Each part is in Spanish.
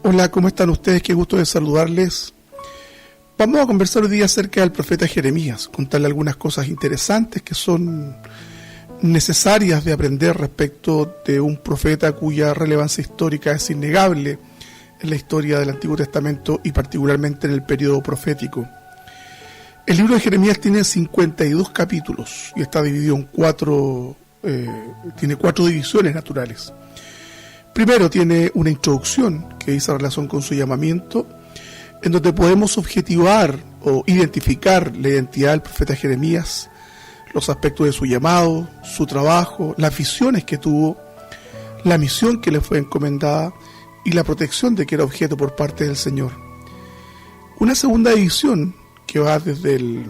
Hola, ¿cómo están ustedes? Qué gusto de saludarles. Vamos a conversar hoy día acerca del profeta Jeremías, contarle algunas cosas interesantes que son necesarias de aprender respecto de un profeta cuya relevancia histórica es innegable en la historia del Antiguo Testamento y particularmente en el periodo profético. El libro de Jeremías tiene 52 capítulos y está dividido en tiene cuatro divisiones naturales. Primero tiene una introducción que dice relación con su llamamiento, en donde podemos objetivar o identificar la identidad del profeta Jeremías, los aspectos de su llamado, su trabajo, las visiones que tuvo, la misión que le fue encomendada y la protección de que era objeto por parte del Señor. Una segunda división que va desde el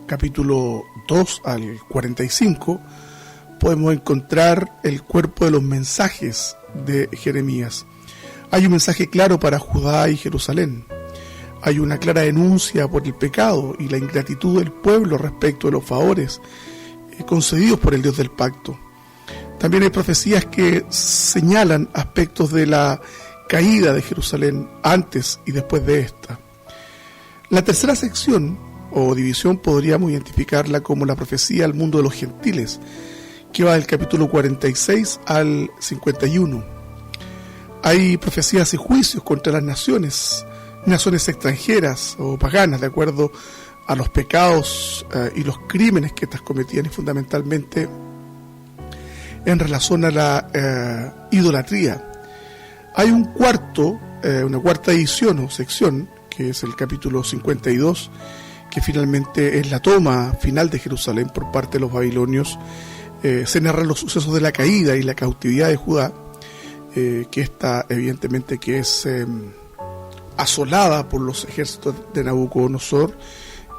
capítulo 2 al 45, podemos encontrar el cuerpo de los mensajes de Jeremías. Hay un mensaje claro para Judá y Jerusalén. Hay una clara denuncia por el pecado y la ingratitud del pueblo respecto de los favores concedidos por el Dios del pacto. También hay profecías que señalan aspectos de la caída de Jerusalén antes y después de esta. La tercera sección o división podríamos identificarla como la profecía al mundo de los gentiles, que va del capítulo 46 al 51. Hay profecías y juicios contra las naciones extranjeras o paganas, de acuerdo a los pecados y los crímenes que éstas cometían, y fundamentalmente en relación a la idolatría. Hay una cuarta edición o sección, que es el capítulo 52, que finalmente es la toma final de Jerusalén por parte de los babilonios. Se narran los sucesos de la caída y la cautividad de Judá, que está evidentemente que es asolada por los ejércitos de Nabucodonosor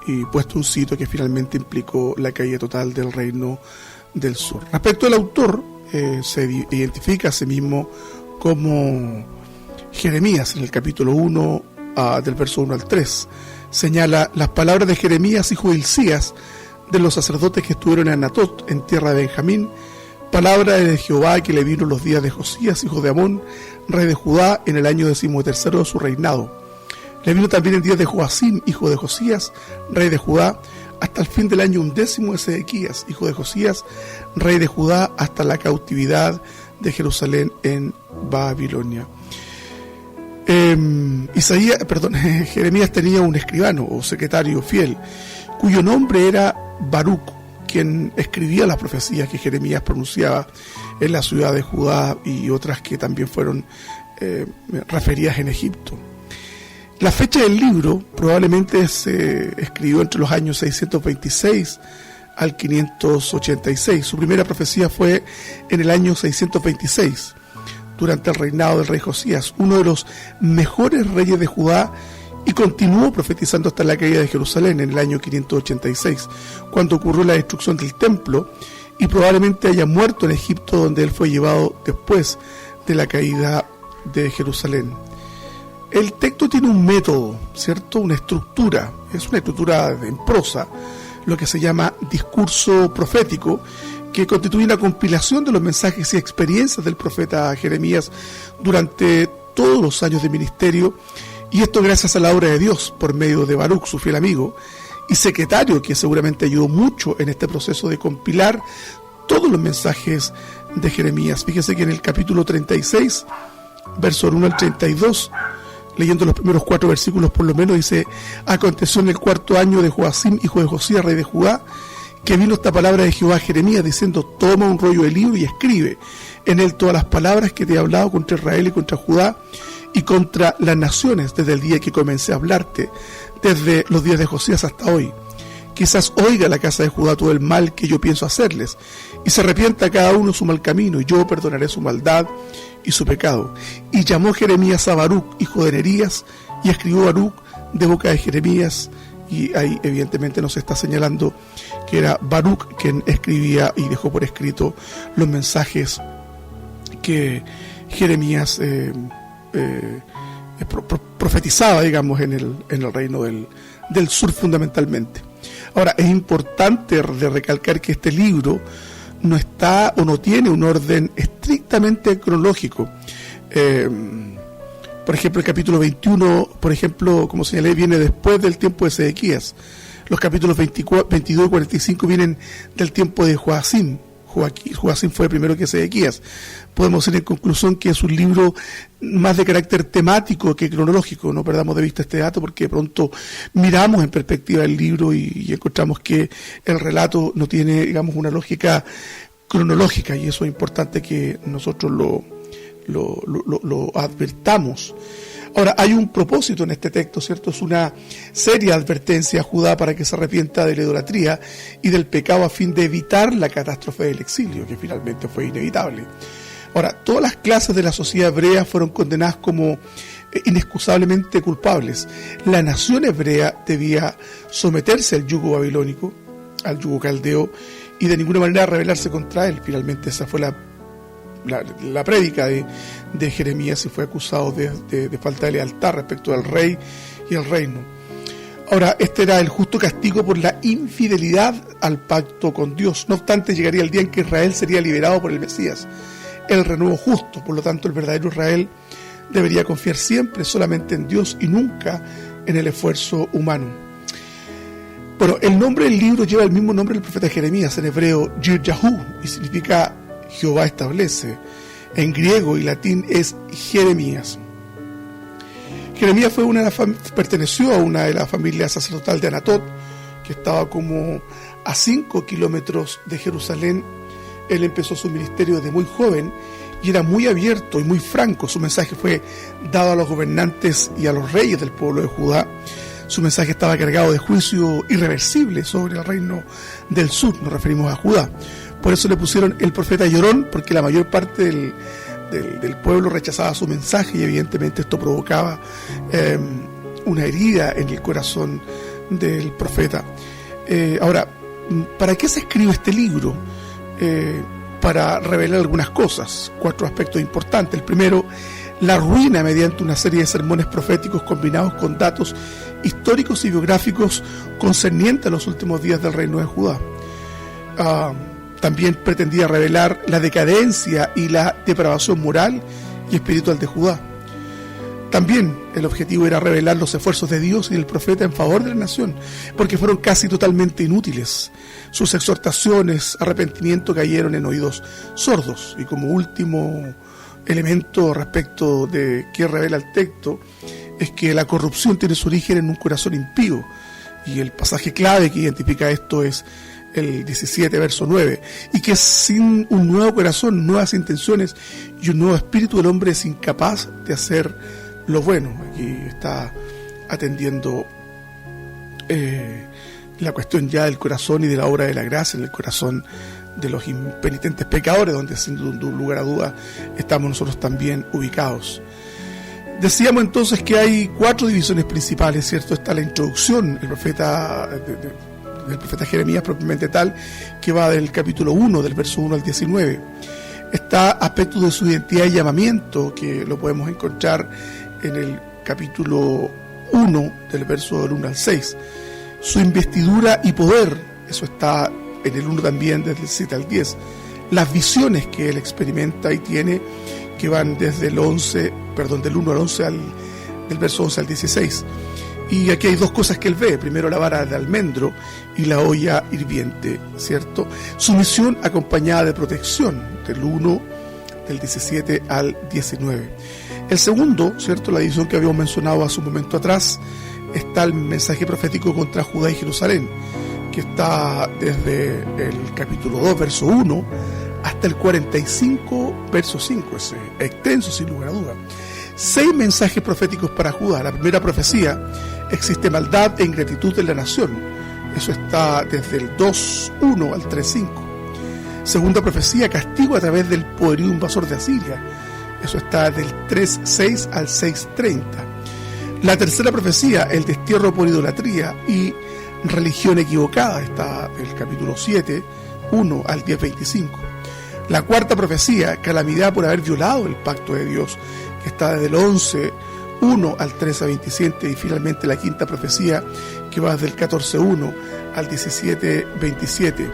y puesto un sitio que finalmente implicó la caída total del reino del sur. Respecto al autor, se identifica a sí mismo como Jeremías en el capítulo 1 del verso 1 al 3. Señala las palabras de Jeremías, hijo de Hilcías, de los sacerdotes que estuvieron en Anatot, en tierra de Benjamín, palabra de Jehová que le vino los días de Josías, hijo de Amón, rey de Judá, en el año 13 de su reinado. Le vino también en días de Joacim, hijo de Josías, rey de Judá, hasta el fin del año 11 de Sedequías, hijo de Josías, rey de Judá, hasta la cautividad de Jerusalén en Babilonia. Jeremías tenía un escribano o secretario fiel, cuyo nombre era Baruc, quien escribía las profecías que Jeremías pronunciaba en la ciudad de Judá y otras que también fueron referidas en Egipto. La fecha del libro probablemente se escribió entre los años 626 al 586. Su primera profecía fue en el año 626, durante el reinado del rey Josías, uno de los mejores reyes de Judá, y continuó profetizando hasta la caída de Jerusalén en el año 586, cuando ocurrió la destrucción del templo, y probablemente haya muerto en Egipto, donde él fue llevado después de la caída de Jerusalén. El texto tiene un método, ¿cierto? Una estructura, es una estructura en prosa, lo que se llama discurso profético, que constituye una compilación de los mensajes y experiencias del profeta Jeremías durante todos los años de ministerio, y esto gracias a la obra de Dios por medio de Baruc, su fiel amigo y secretario, que seguramente ayudó mucho en este proceso de compilar todos los mensajes de Jeremías. Fíjese que en el capítulo 36, versos 1 al 32, leyendo los primeros 4 versículos por lo menos, dice: aconteció en el 4º año de Joacim, hijo de Josías, rey de Judá, que vino esta palabra de Jehová a Jeremías, diciendo: toma un rollo de libro y escribe en él todas las palabras que te he hablado contra Israel y contra Judá y contra las naciones desde el día que comencé a hablarte, desde los días de Josías hasta hoy. Quizás oiga la casa de Judá todo el mal que yo pienso hacerles, y se arrepienta cada uno su mal camino, y yo perdonaré su maldad y su pecado. Y llamó Jeremías a Baruc, hijo de Nerías, y escribió Baruc de boca de Jeremías, y ahí evidentemente nos está señalando que era Baruc quien escribía y dejó por escrito los mensajes que Jeremías profetizaba, digamos, en el reino del sur fundamentalmente. Ahora, es importante recalcar que este libro no está o no tiene un orden estrictamente cronológico. Por ejemplo, el capítulo 21, por ejemplo, como señalé, viene después del tiempo de Sedequías. Los capítulos 22 y 45 vienen del tiempo de Joacim. Joacim fue primero que Sedequías. Podemos decir en conclusión que es un libro más de carácter temático que cronológico. No perdamos de vista este dato, porque de pronto miramos en perspectiva el libro y encontramos que el relato no tiene, digamos, una lógica cronológica, y eso es importante que nosotros lo advertamos. Ahora, hay un propósito en este texto, ¿cierto? Es una seria advertencia a Judá para que se arrepienta de la idolatría y del pecado a fin de evitar la catástrofe del exilio, que finalmente fue inevitable. Ahora, todas las clases de la sociedad hebrea fueron condenadas como inexcusablemente culpables. La nación hebrea debía someterse al yugo babilónico, al yugo caldeo, y de ninguna manera rebelarse contra él. Finalmente esa fue la prédica de Jeremías, y fue acusado de falta de lealtad respecto al rey y el reino. Ahora, este era el justo castigo por la infidelidad al pacto con Dios. No obstante, llegaría el día en que Israel sería liberado por el Mesías, el renuevo justo. Por lo tanto, el verdadero Israel debería confiar siempre solamente en Dios y nunca en el esfuerzo humano. Bueno, el nombre del libro lleva el mismo nombre del profeta Jeremías, en hebreo Yiryahu, y significa Jehová establece. En griego y latín es Jeremías. Jeremías perteneció a una de la familia sacerdotal de Anatot, que estaba como a 5 kilómetros de Jerusalén. Él empezó su ministerio desde muy joven y era muy abierto y muy franco. Su mensaje fue dado a los gobernantes y a los reyes del pueblo de Judá. Su mensaje estaba cargado de juicio irreversible sobre el reino del sur, nos referimos a Judá. Por eso le pusieron el profeta llorón, porque la mayor parte del pueblo rechazaba su mensaje, y evidentemente esto provocaba una herida en el corazón del profeta. Ahora, ¿para qué se escribe este libro? Para revelar algunas cosas, 4 aspectos importantes. El primero, la ruina mediante una serie de sermones proféticos combinados con datos históricos y biográficos concernientes a los últimos días del reino de Judá. También pretendía revelar la decadencia y la depravación moral y espiritual de Judá. También el objetivo era revelar los esfuerzos de Dios y del profeta en favor de la nación, porque fueron casi totalmente inútiles. Sus exhortaciones, arrepentimiento, cayeron en oídos sordos. Y como último elemento respecto de qué revela el texto, es que la corrupción tiene su origen en un corazón impío, y el pasaje clave que identifica esto es el 17, verso 9, y que sin un nuevo corazón, nuevas intenciones y un nuevo espíritu, el hombre es incapaz de hacer lo bueno. Aquí está atendiendo la cuestión ya del corazón y de la obra de la gracia en el corazón de los impenitentes pecadores, donde sin lugar a duda estamos nosotros también ubicados. Decíamos entonces que hay 4 divisiones principales, ¿cierto? Está la introducción, el profeta del profeta Jeremías propiamente tal, que va del capítulo 1, del verso 1 al 19. Está aspectos de su identidad y llamamiento, que lo podemos encontrar en el capítulo 1, del verso del 1 al 6. Su investidura y poder, eso está en el 1 también, desde el 7 al 10. Las visiones que él experimenta y tiene, que van desde el 1 al 11, del verso 11 al 16. Y aquí hay 2 cosas que él ve: primero la vara de almendro y la olla hirviente, ¿cierto? Su misión acompañada de protección, del 1, del 17 al 19. El segundo, ¿cierto?, la división que habíamos mencionado hace un momento atrás, está el mensaje profético contra Judá y Jerusalén, que está desde el capítulo 2, verso 1, hasta el 45, verso 5. Es extenso, sin lugar a duda. 6 mensajes proféticos para Judá. La primera profecía: existe maldad e ingratitud en la nación. Eso está desde el 2.1 al 3.5. Segunda profecía: castigo a través del poderío invasor de Asiria. Eso está del 3.6 al 6.30. La tercera profecía: el destierro por idolatría y religión equivocada. Está del capítulo 7.1 al 10.25. La cuarta profecía: calamidad por haber violado el pacto de Dios, que está desde el 11.1 al 13.27, y finalmente la quinta profecía, que va desde el 14.1 al 17.27.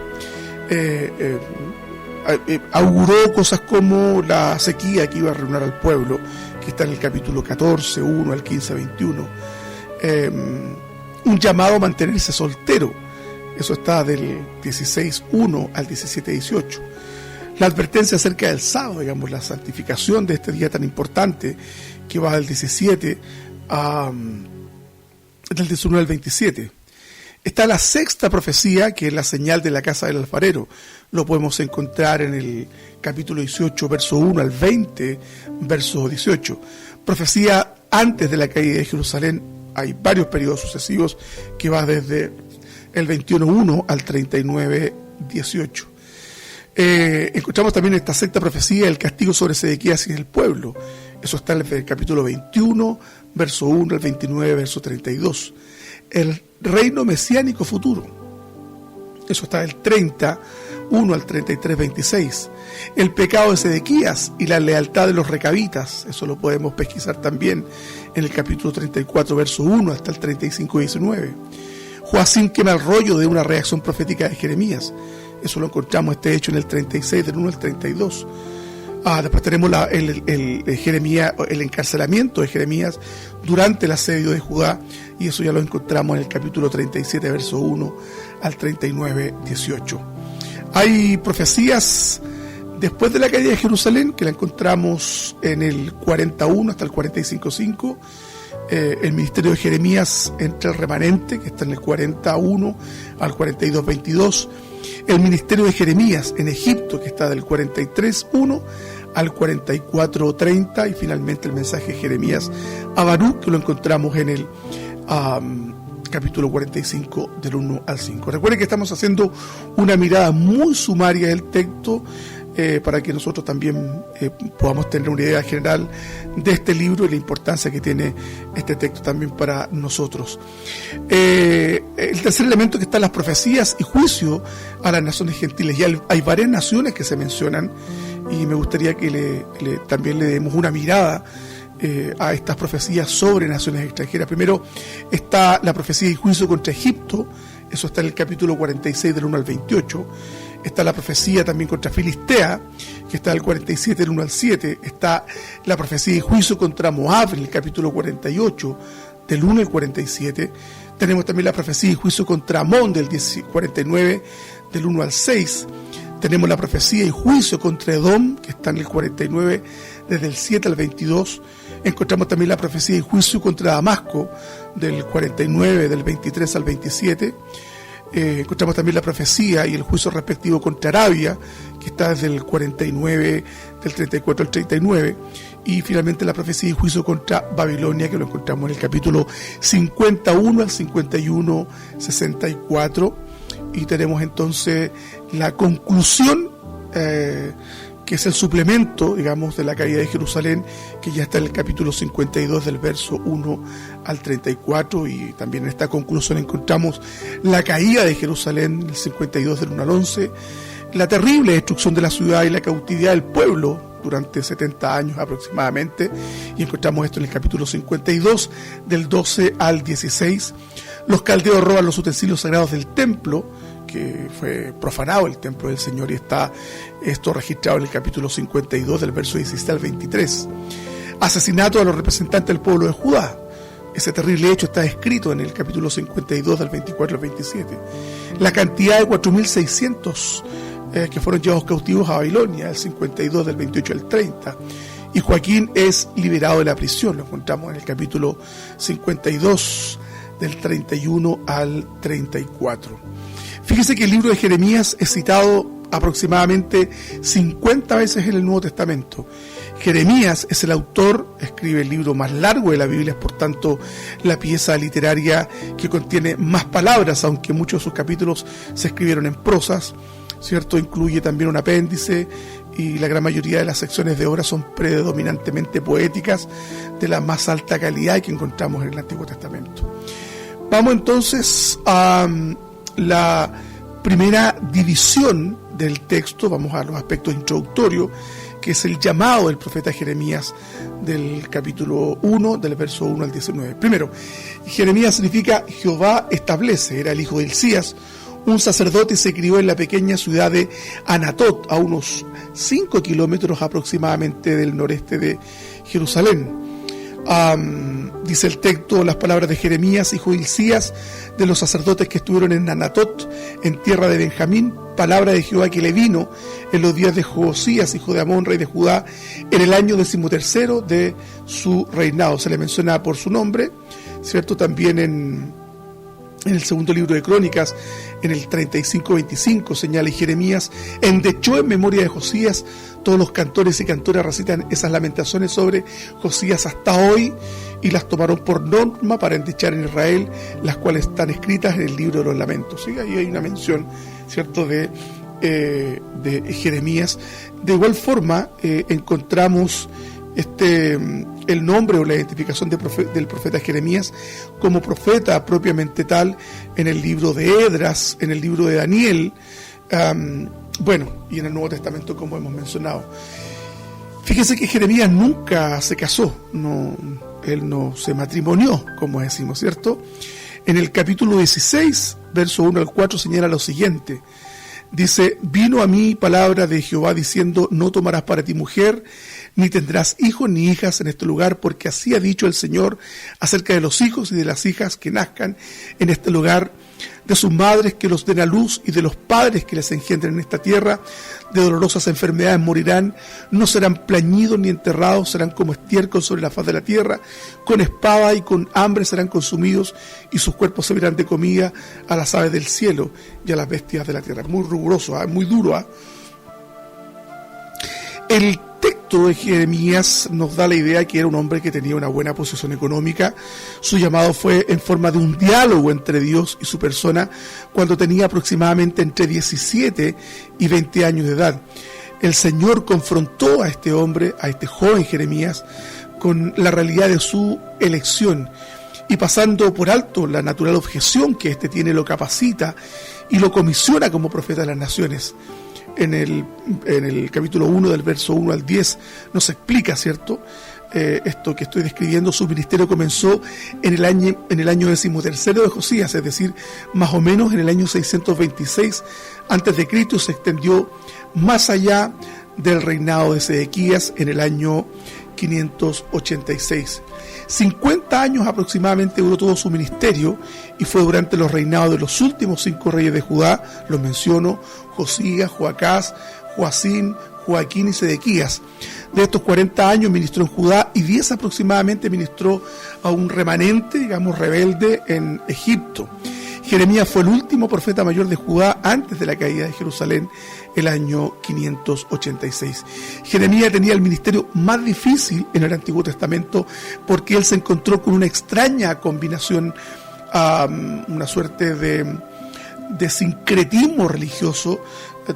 auguró cosas como la sequía que iba a arruinar al pueblo, que está en el capítulo 14, 1 al 15, 21. Un llamado a mantenerse soltero, eso está del 16, 1 al 17, 18. La advertencia acerca del sábado, digamos, la santificación de este día tan importante, que va del 17 del 19 al 27. Está la sexta profecía, que es la señal de la casa del alfarero. Lo podemos encontrar en el capítulo 18, verso 1 al 20, verso 18. Profecía antes de la caída de Jerusalén. Hay varios periodos sucesivos que va desde el 21.1 al 39.18. Encontramos también esta sexta profecía, el castigo sobre Sedequías y el pueblo. Eso está en el capítulo 21, verso 1 al 29, verso 32. El reino mesiánico futuro. Eso está del 31 al 33, 26. El pecado de Sedequías y la lealtad de los recabitas. Eso lo podemos pesquisar también en el capítulo 34, verso 1 hasta el 35, 19. Joacim quema el rollo de una reacción profética de Jeremías. Eso lo encontramos, este hecho, en el 36, del 1 al 32. Después tenemos el encarcelamiento de Jeremías durante el asedio de Judá, y eso ya lo encontramos en el capítulo 37, verso 1 al 39, 18. Hay profecías después de la caída de Jerusalén que la encontramos en el 41 hasta el 45.5. El ministerio de Jeremías entre el remanente, que está en el 41 al 42.22. El ministerio de Jeremías en Egipto, que está del 43.1 al 44.30, y finalmente el mensaje de Jeremías a Baruc, que lo encontramos en el capítulo 45, del 1 al 5. Recuerden que estamos haciendo una mirada muy sumaria del texto, para que nosotros también podamos tener una idea general de este libro y la importancia que tiene este texto también para nosotros. El tercer elemento, que están las profecías y juicio a las naciones gentiles. Ya hay varias naciones que se mencionan, y me gustaría que también le demos una mirada a estas profecías sobre naciones extranjeras. Primero está la profecía y juicio contra Egipto. Eso está en el capítulo 46, del 1 al 28. Está la profecía también contra Filistea, que está del 47, del 1 al 7. Está la profecía y juicio contra Moab, en el capítulo 48, del 1 al 47. Tenemos también la profecía y juicio contra Amón, del 49, del 1 al 6. Tenemos la profecía y juicio contra Edom, que está en el 49, desde el 7 al 22. Encontramos también la profecía y juicio contra Damasco, del 49, del 23 al 27. Encontramos también la profecía y el juicio respectivo contra Arabia, que está desde el 49, del 34 al 39. Y finalmente la profecía y juicio contra Babilonia, que lo encontramos en el capítulo 51 al 51, 64. Y tenemos entonces la conclusión, que es el suplemento, digamos, de la caída de Jerusalén, que ya está en el capítulo 52, del verso 1 al 34, y también en esta conclusión encontramos la caída de Jerusalén, el 52, del 1 al 11, la terrible destrucción de la ciudad y la cautividad del pueblo durante 70 años aproximadamente, y encontramos esto en el capítulo 52, del 12 al 16. Los caldeos roban los utensilios sagrados del templo, que fue profanado el templo del Señor, y está esto registrado en el capítulo 52, del verso 16 al 23. Asesinato a los representantes del pueblo de Judá. Ese terrible hecho está escrito en el capítulo 52, del 24 al 27. La cantidad de 4.600 que fueron llevados cautivos a Babilonia, el 52, del 28 al 30. Y Joaquín es liberado de la prisión, lo encontramos en el capítulo 52, del 31 al 34. Fíjese que el libro de Jeremías es citado aproximadamente 50 veces en el Nuevo Testamento. Jeremías es el autor, escribe el libro más largo de la Biblia, es por tanto la pieza literaria que contiene más palabras, aunque muchos de sus capítulos se escribieron en prosas, ¿cierto? Incluye también un apéndice, y la gran mayoría de las secciones de obra son predominantemente poéticas de la más alta calidad que encontramos en el Antiguo Testamento. Vamos entonces a la primera división del texto, vamos a los aspectos introductorios, que es el llamado del profeta Jeremías del capítulo 1, del verso 1 al 19. Primero, Jeremías significa Jehová establece, era el hijo de Hilcías, un sacerdote y se crió en la pequeña ciudad de Anatot, a unos 5 kilómetros aproximadamente del noreste de Jerusalén. Dice el texto, las palabras de Jeremías, hijo de Hilcías, de los sacerdotes que estuvieron en Anatot, en tierra de Benjamín, palabra de Jehová que le vino en los días de Josías, hijo de Amón, rey de Judá, en el año 13 de su reinado. Se le menciona por su nombre, ¿cierto? También en el segundo libro de Crónicas, en el 35-25, señala: y Jeremías endechó en memoria de Josías. Todos los cantores y cantoras recitan esas lamentaciones sobre Josías hasta hoy, y las tomaron por norma para endechar en Israel, las cuales están escritas en el libro de los lamentos. ¿Sí? Ahí hay una mención, ¿cierto?, de Jeremías. De igual forma, encontramos el nombre o la identificación del profeta Jeremías como profeta propiamente tal en el libro de Esdras, en el libro de Daniel, y en el Nuevo Testamento, como hemos mencionado. Fíjese que Jeremías nunca se casó, él no se matrimonió, como decimos, ¿cierto? En el capítulo 16, verso 1 al 4, señala lo siguiente. Dice: vino a mí palabra de Jehová diciendo, no tomarás para ti mujer, ni tendrás hijos ni hijas en este lugar, porque así ha dicho el Señor acerca de los hijos y de las hijas que nazcan en este lugar, de sus madres que los den a luz y de los padres que les engendren en esta tierra. De dolorosas enfermedades morirán, no serán plañidos ni enterrados, serán como estiércol sobre la faz de la tierra, con espada y con hambre serán consumidos, y sus cuerpos servirán de comida a las aves del cielo y a las bestias de la tierra. Muy riguroso, muy duro. El texto de Jeremías nos da la idea que era un hombre que tenía una buena posición económica. Su llamado fue en forma de un diálogo entre Dios y su persona cuando tenía aproximadamente entre 17 y 20 años de edad. El Señor confrontó a este hombre, a este joven Jeremías, con la realidad de su elección, y pasando por alto la natural objeción que éste tiene, lo capacita y lo comisiona como profeta de las naciones. En el capítulo 1, del verso 1 al 10, nos explica, ¿cierto?, esto que estoy describiendo. Su ministerio comenzó en el año 13 de Josías, es decir, más o menos en el año 626 a.C., y se extendió más allá del reinado de Sedequías en el año 586. 50 años aproximadamente duró todo su ministerio, y fue durante los reinados de los últimos 5 reyes de Judá, los menciono: Josías, Joacás, Joacín, Joaquín y Sedequías. De estos 40 años ministró en Judá, y 10 aproximadamente ministró a un remanente, digamos, rebelde en Egipto. Jeremías fue el último profeta mayor de Judá antes de la caída de Jerusalén, el año 586. Jeremías tenía el ministerio más difícil en el Antiguo Testamento, porque él se encontró con una extraña combinación, una suerte de sincretismo religioso,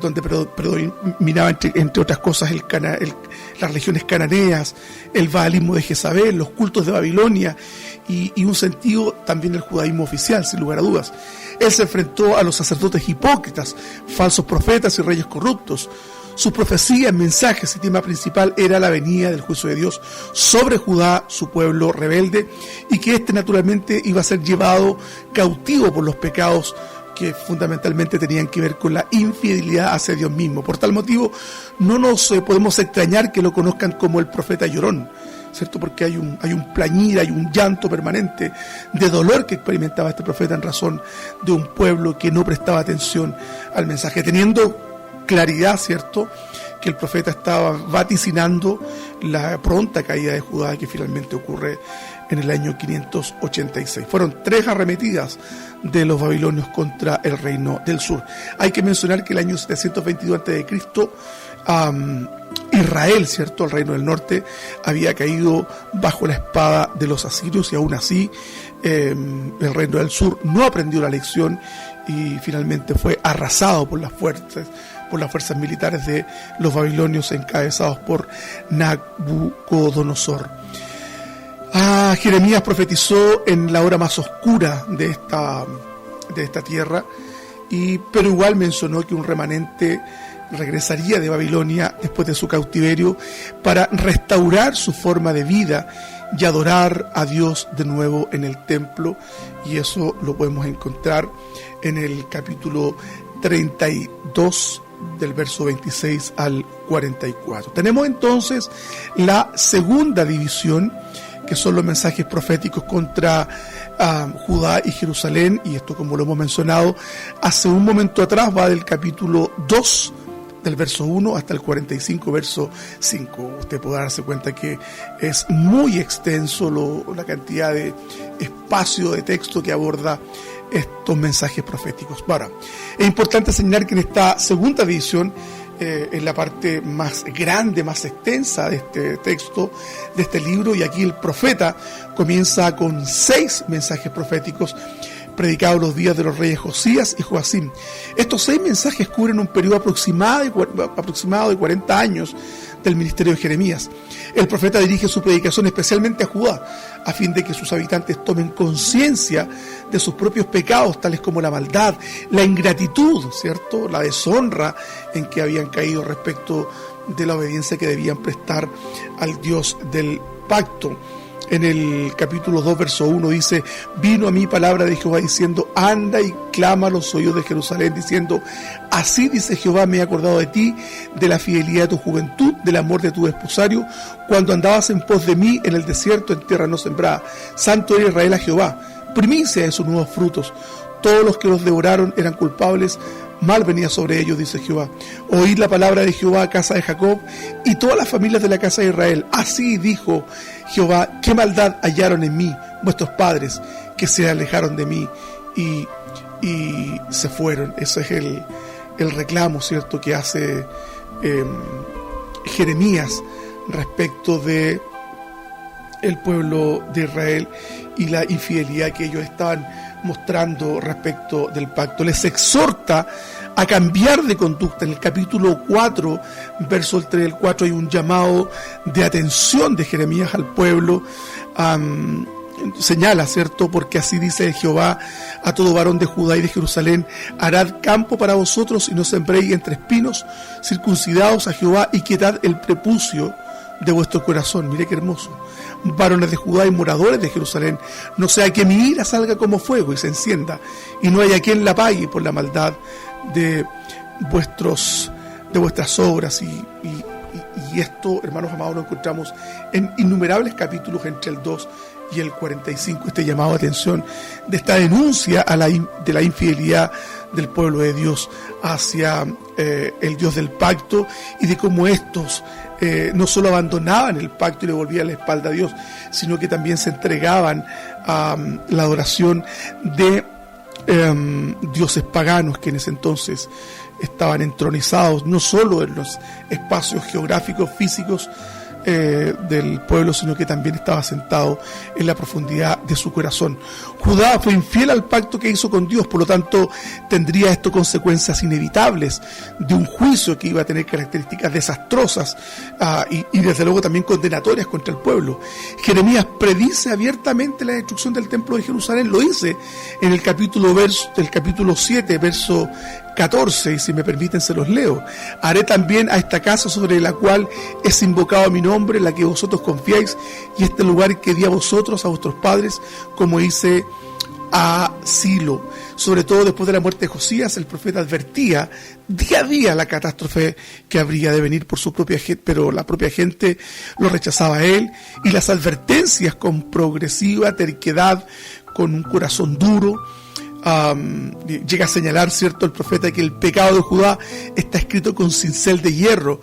donde predominaba entre otras cosas las religiones cananeas, el baalismo de Jezabel, los cultos de Babilonia y un sentido también del judaísmo oficial, sin lugar a dudas. Él se enfrentó a los sacerdotes hipócritas, falsos profetas y reyes corruptos. Su profecía, mensajes y tema principal era la venida del juicio de Dios sobre Judá, su pueblo rebelde, y que éste naturalmente iba a ser llevado cautivo por los pecados que fundamentalmente tenían que ver con la infidelidad hacia Dios mismo. Por tal motivo, no nos podemos extrañar que lo conozcan como el profeta llorón, ¿cierto? Porque hay un plañir, hay un llanto permanente de dolor que experimentaba este profeta en razón de un pueblo que no prestaba atención al mensaje, teniendo claridad, ¿cierto?, que el profeta estaba vaticinando la pronta caída de Judá, que finalmente ocurre en el año 586. Fueron 3 arremetidas de los babilonios contra el reino del sur. Hay que mencionar que el año 722 a.C., Israel, ¿cierto?, el reino del norte, había caído bajo la espada de los asirios, y aún así el reino del sur no aprendió la lección y finalmente fue arrasado por las fuerzas militares de los babilonios encabezados por Nabucodonosor. Jeremías profetizó en la hora más oscura de esta tierra, pero igual mencionó que un remanente regresaría de Babilonia después de su cautiverio para restaurar su forma de vida y adorar a Dios de nuevo en el templo, y eso lo podemos encontrar en el capítulo 32 del verso 26 al 44. Tenemos entonces la segunda división, que son los mensajes proféticos contra Judá y Jerusalén, y esto, como lo hemos mencionado hace un momento atrás, va del capítulo 2 del verso 1 hasta el 45, verso 5. Usted podrá darse cuenta que es muy extenso la cantidad de espacio de texto que aborda estos mensajes proféticos. Ahora, es importante señalar que en esta segunda división, en la parte más grande, más extensa de este texto, de este libro, y aquí el profeta comienza con 6 mensajes proféticos predicados los días de los reyes Josías y Joacim. Estos 6 mensajes cubren un periodo aproximado de 40 años del ministerio de Jeremías. El profeta dirige su predicación especialmente a Judá, a fin de que sus habitantes tomen conciencia de sus propios pecados, tales como la maldad, la ingratitud, ¿cierto?, la deshonra en que habían caído respecto de la obediencia que debían prestar al Dios del pacto. En el capítulo 2, verso 1 dice: vino a mí palabra de Jehová diciendo, anda y clama a los oídos de Jerusalén, diciendo, así dice Jehová, me he acordado de ti, de la fidelidad de tu juventud, del amor de tu desposario, cuando andabas en pos de mí en el desierto, en tierra no sembrada. Santo era Israel a Jehová, primicia de sus nuevos frutos. Todos los que los devoraron eran culpables, mal venía sobre ellos, dice Jehová. Oíd la palabra de Jehová, casa de Jacob, y todas las familias de la casa de Israel. Así dijo Jehová, qué maldad hallaron en mí vuestros padres, que se alejaron de mí y se fueron. Ese es el reclamo, ¿cierto?, que hace Jeremías respecto de el pueblo de Israel y la infidelidad que ellos estaban mostrando respecto del pacto. Les exhorta a cambiar de conducta. En el capítulo 4, verso 3 del 4, hay un llamado de atención de Jeremías al pueblo. Señala, ¿cierto?, porque así dice Jehová a todo varón de Judá y de Jerusalén: harad campo para vosotros y no sembréis entre espinos, circuncidaos a Jehová y quitad el prepucio de vuestro corazón. Mire qué hermoso. Varones de Judá y moradores de Jerusalén, no sea que mi ira salga como fuego y se encienda, y no haya quien la pague por la maldad de vuestras obras. Y esto, hermanos amados, lo encontramos en innumerables capítulos entre el 2 y el 45, este llamado de atención de esta denuncia de la infidelidad del pueblo de Dios hacia el Dios del pacto, y de cómo estos no solo abandonaban el pacto y le volvían la espalda a Dios, sino que también se entregaban a la adoración de dioses paganos que en ese entonces estaban entronizados no solo en los espacios geográficos físicos del pueblo, sino que también estaba sentado en la profundidad de su corazón. Judá fue infiel al pacto que hizo con Dios, por lo tanto tendría esto consecuencias inevitables de un juicio que iba a tener características desastrosas y desde luego también condenatorias contra el pueblo. Jeremías predice abiertamente la destrucción del templo de Jerusalén, lo dice en el capítulo 7, verso 14, y si me permiten se los leo: haré también a esta casa sobre la cual es invocado mi nombre, en la que vosotros confiáis, y este lugar que di a vosotros, a vuestros padres, como hice a Silo. Sobre todo después de la muerte de Josías, el profeta advertía día a día la catástrofe que habría de venir por su propia gente, pero la propia gente lo rechazaba a él, y las advertencias con progresiva terquedad, con un corazón duro. Llega a señalar, ¿cierto?, el profeta, que el pecado de Judá está escrito con cincel de hierro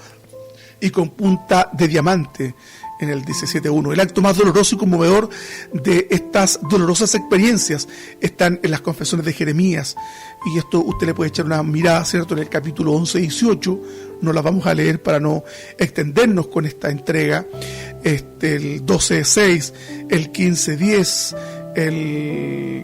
y con punta de diamante en el 17.1. El acto más doloroso y conmovedor de estas dolorosas experiencias están en las confesiones de Jeremías, y esto usted le puede echar una mirada, ¿cierto?, en el capítulo 11 y 18. No las vamos a leer para no extendernos con esta entrega. El 12.6, el 15.10, del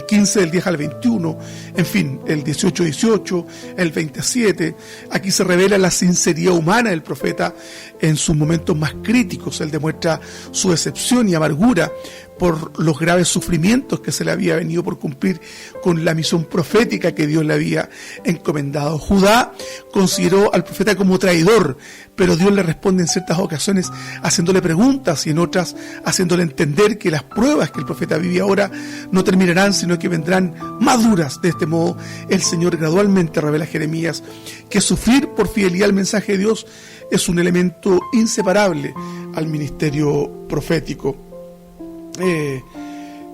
15 del 10 al 21, en fin, el 18-18, el 27. Aquí se revela la sinceridad humana del profeta en sus momentos más críticos. Él demuestra su decepción y amargura por los graves sufrimientos que se le había venido por cumplir con la misión profética que Dios le había encomendado. Judá consideró al profeta como traidor, pero Dios le responde en ciertas ocasiones haciéndole preguntas y en otras haciéndole entender que las pruebas que el profeta vive ahora no terminarán, sino que vendrán más duras. De este modo, el Señor gradualmente revela a Jeremías que sufrir por fidelidad al mensaje de Dios es un elemento inseparable al ministerio profético.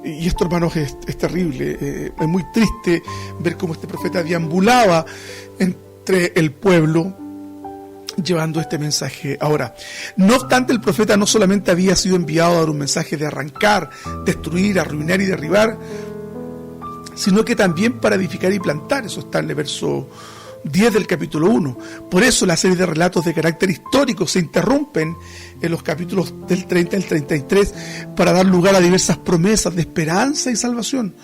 Y esto, hermanos, es terrible. Es muy triste ver cómo este profeta deambulaba entre el pueblo llevando este mensaje. Ahora, no obstante, el profeta no solamente había sido enviado a dar un mensaje de arrancar, destruir, arruinar y derribar, sino que también para edificar y plantar. Eso está en el verso 10 del capítulo 1. Por eso la serie de relatos de carácter histórico se interrumpen en los capítulos del 30 al 33 para dar lugar a diversas promesas de esperanza y salvación.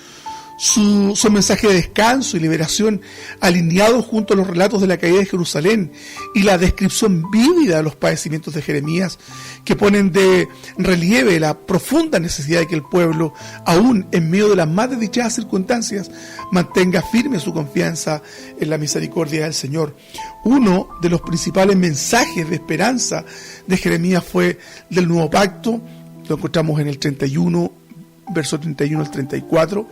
Su mensaje de descanso y liberación, alineados junto a los relatos de la caída de Jerusalén y la descripción vívida de los padecimientos de Jeremías, que ponen de relieve la profunda necesidad de que el pueblo, aún en medio de las más desdichadas circunstancias, mantenga firme su confianza en la misericordia del Señor. Uno de los principales mensajes de esperanza de Jeremías fue del nuevo pacto. Lo encontramos en el 31, verso 31 al 34.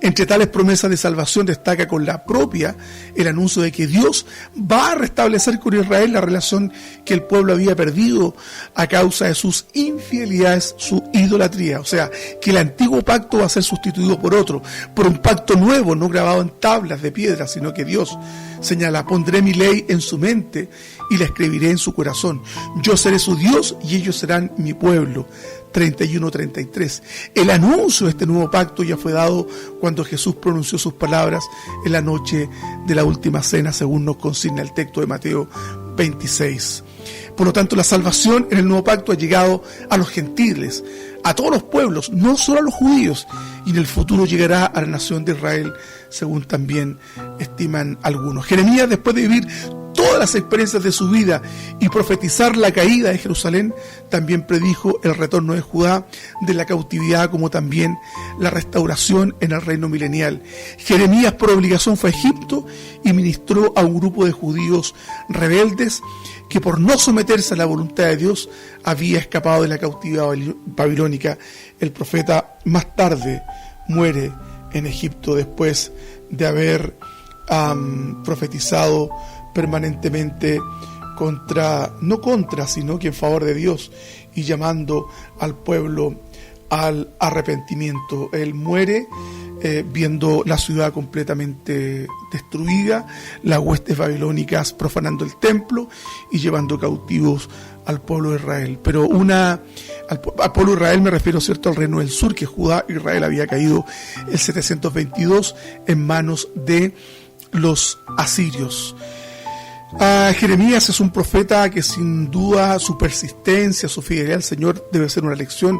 Entre tales promesas de salvación destaca con la propia el anuncio de que Dios va a restablecer con Israel la relación que el pueblo había perdido a causa de sus infidelidades, su idolatría. O sea, que el antiguo pacto va a ser sustituido por otro, por un pacto nuevo, no grabado en tablas de piedra, sino que Dios señala: pondré mi ley en su mente y la escribiré en su corazón. Yo seré su Dios y ellos serán mi pueblo. 31-33. El anuncio de este nuevo pacto ya fue dado cuando Jesús pronunció sus palabras en la noche de la última cena, según nos consigna el texto de Mateo 26. Por lo tanto, la salvación en el nuevo pacto ha llegado a los gentiles, a todos los pueblos, no solo a los judíos, y en el futuro llegará a la nación de Israel, según también estiman algunos. Jeremías, después de vivir todas las experiencias de su vida y profetizar la caída de Jerusalén, también predijo el retorno de Judá de la cautividad, como también la restauración en el reino milenial. Jeremías, por obligación, fue a Egipto y ministró a un grupo de judíos rebeldes que, por no someterse a la voluntad de Dios, había escapado de la cautividad babilónica. El profeta más tarde muere en Egipto después de haber profetizado permanentemente sino que en favor de Dios y llamando al pueblo al arrepentimiento. Él muere viendo la ciudad completamente destruida, las huestes babilónicas profanando el templo y llevando cautivos al pueblo de Israel. Pero al pueblo de Israel me refiero, ¿cierto?, al reino del sur, que Judá, Israel había caído el 722 en manos de los asirios. Jeremías es un profeta que sin duda su persistencia, su fidelidad al Señor debe ser una lección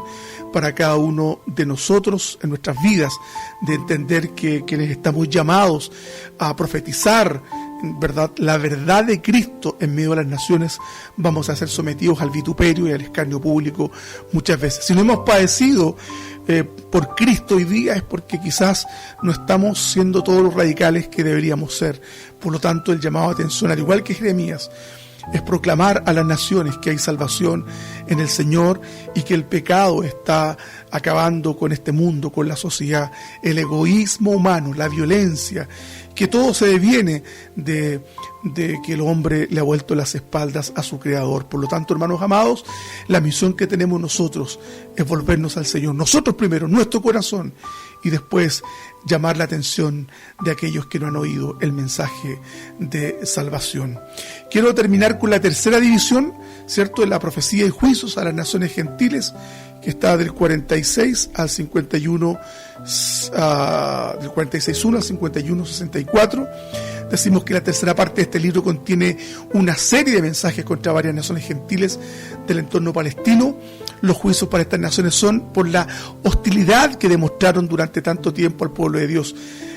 para cada uno de nosotros en nuestras vidas, de entender que quienes estamos llamados a profetizar, ¿verdad?, la verdad de Cristo en medio de las naciones, vamos a ser sometidos al vituperio y al escarnio público muchas veces. Si no hemos padecido por Cristo hoy día, es porque quizás no estamos siendo todos los radicales que deberíamos ser. Por lo tanto, el llamado a atención, al igual que Jeremías, es proclamar a las naciones que hay salvación en el Señor y que el pecado está acabando con este mundo, con la sociedad, el egoísmo humano, la violencia, que todo se deviene de que el hombre le ha vuelto las espaldas a su Creador. Por lo tanto, hermanos amados, la misión que tenemos nosotros es volvernos al Señor. Nosotros primero, nuestro corazón, y después llamar la atención de aquellos que no han oído el mensaje de salvación. Quiero terminar con la tercera división, ¿cierto?, de la profecía y juicios a las naciones gentiles, que está del 46 al 51, del 46.1 al 51.64. Decimos que la tercera parte de este libro contiene una serie de mensajes contra varias naciones gentiles del entorno palestino. Los juicios para estas naciones son por la hostilidad que demostraron durante tanto tiempo al pueblo de Dios.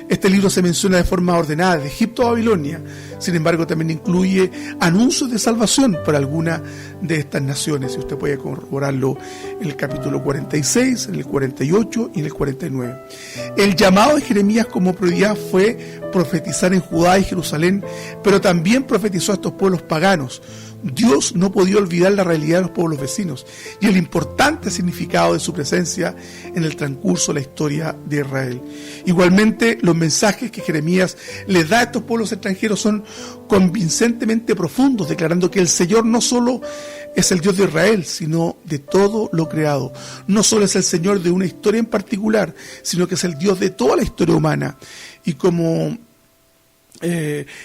Este libro se menciona de forma ordenada de Egipto a Babilonia, sin embargo también incluye anuncios de salvación para alguna de estas naciones, y usted puede corroborarlo en el capítulo 46, en el 48 y en el 49. El llamado de Jeremías como prioridad fue profetizar en Judá y Jerusalén, pero también profetizó a estos pueblos paganos. Dios no podía olvidar la realidad de los pueblos vecinos y el importante significado de su presencia en el transcurso de la historia de Israel. Igualmente, los mensajes que Jeremías les da a estos pueblos extranjeros son convincentemente profundos, declarando que el Señor no solo es el Dios de Israel, sino de todo lo creado. No solo es el Señor de una historia en particular, sino que es el Dios de toda la historia humana. Y como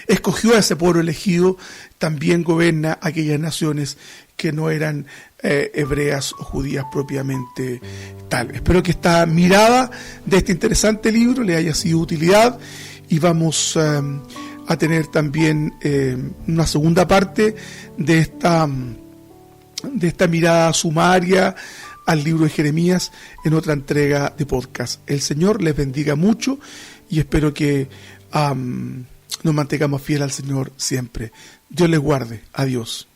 escogió a ese pueblo elegido, también gobierna aquellas naciones que no eran hebreas o judías propiamente tal. Espero que esta mirada de este interesante libro le haya sido de utilidad, y vamos a tener también una segunda parte de esta mirada sumaria al libro de Jeremías en otra entrega de podcast. El Señor les bendiga mucho y espero que nos mantengamos fieles al Señor siempre. Dios les guarde. Adiós.